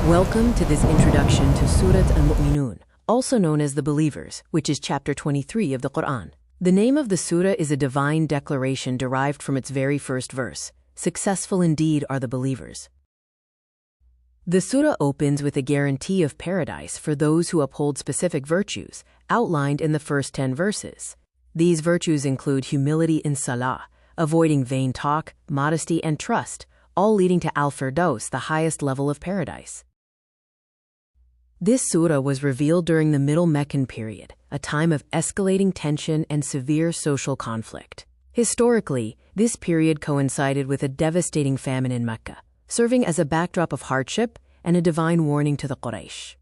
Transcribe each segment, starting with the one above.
Welcome to this introduction to Surah Al-Muminun, also known as the Believers, which is chapter 23 of the Quran. The name of the surah is a divine declaration derived from its very first verse. Successful indeed are the believers. The surah opens with a guarantee of paradise for those who uphold specific virtues, outlined in the first 10 verses. These virtues include humility in salah, avoiding vain talk, modesty, and trust, all leading to Al-Firdaus, the highest level of paradise. This surah was revealed during the Middle Meccan period, a time of escalating tension and severe social conflict. Historically, this period coincided with a devastating famine in Mecca, serving as a backdrop of hardship and a divine warning to the Quraysh.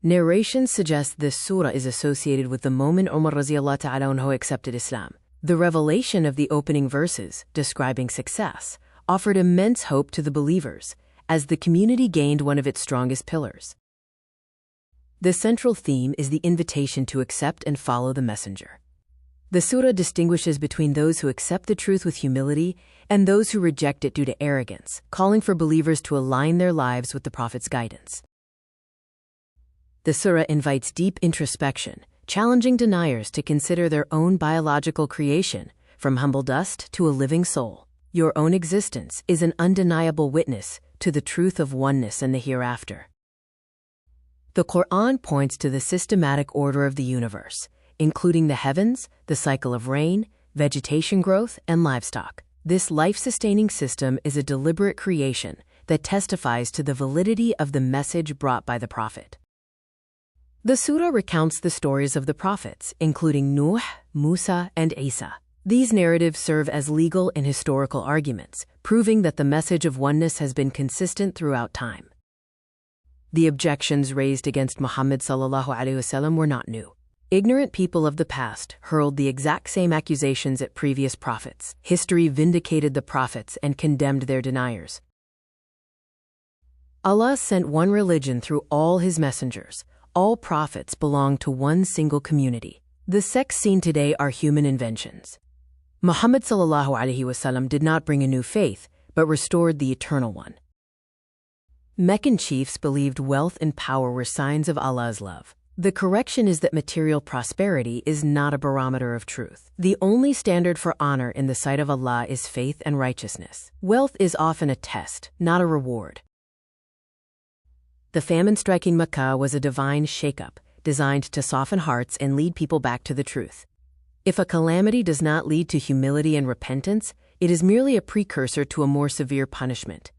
Narrations suggest this surah is associated with the moment Umar radiallahu ta'ala anhu accepted Islam. The revelation of the opening verses, describing success, offered immense hope to the believers, as the community gained one of its strongest pillars. The central theme is the invitation to accept and follow the messenger. The surah distinguishes between those who accept the truth with humility and those who reject it due to arrogance, calling for believers to align their lives with the Prophet's guidance. The surah invites deep introspection, challenging deniers to consider their own biological creation, from humble dust to a living soul. Your own existence is an undeniable witness to the truth of oneness and the hereafter. The Quran points to the systematic order of the universe, including the heavens, the cycle of rain, vegetation growth, and livestock. This life-sustaining system is a deliberate creation that testifies to the validity of the message brought by the Prophet. The surah recounts the stories of the prophets, including Nuh, Musa, and Isa. These narratives serve as legal and historical arguments, proving that the message of oneness has been consistent throughout time. The objections raised against Muhammad ﷺ were not new. Ignorant people of the past hurled the exact same accusations at previous prophets. History vindicated the prophets and condemned their deniers. Allah sent one religion through all his messengers. All prophets belong to one single community. The sects seen today are human inventions. Muhammad ﷺ did not bring a new faith, but restored the eternal one. Meccan chiefs believed wealth and power were signs of Allah's love. The correction is that material prosperity is not a barometer of truth. The only standard for honor in the sight of Allah is faith and righteousness. Wealth is often a test, not a reward. The famine striking Mecca was a divine shake-up, designed to soften hearts and lead people back to the truth. If a calamity does not lead to humility and repentance, it is merely a precursor to a more severe punishment.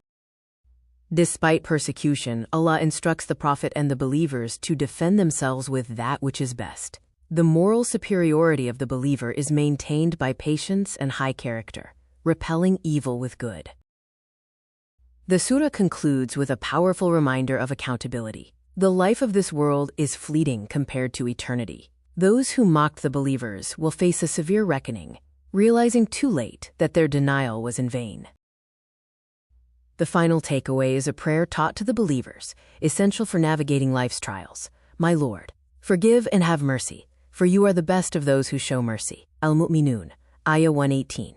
Despite persecution, Allah instructs the Prophet and the believers to defend themselves with that which is best. The moral superiority of the believer is maintained by patience and high character, repelling evil with good. The surah concludes with a powerful reminder of accountability. The life of this world is fleeting compared to eternity. Those who mocked the believers will face a severe reckoning, realizing too late that their denial was in vain. The final takeaway is a prayer taught to the believers, essential for navigating life's trials. My Lord, forgive and have mercy, for you are the best of those who show mercy. Al-Muminun, Ayah 118.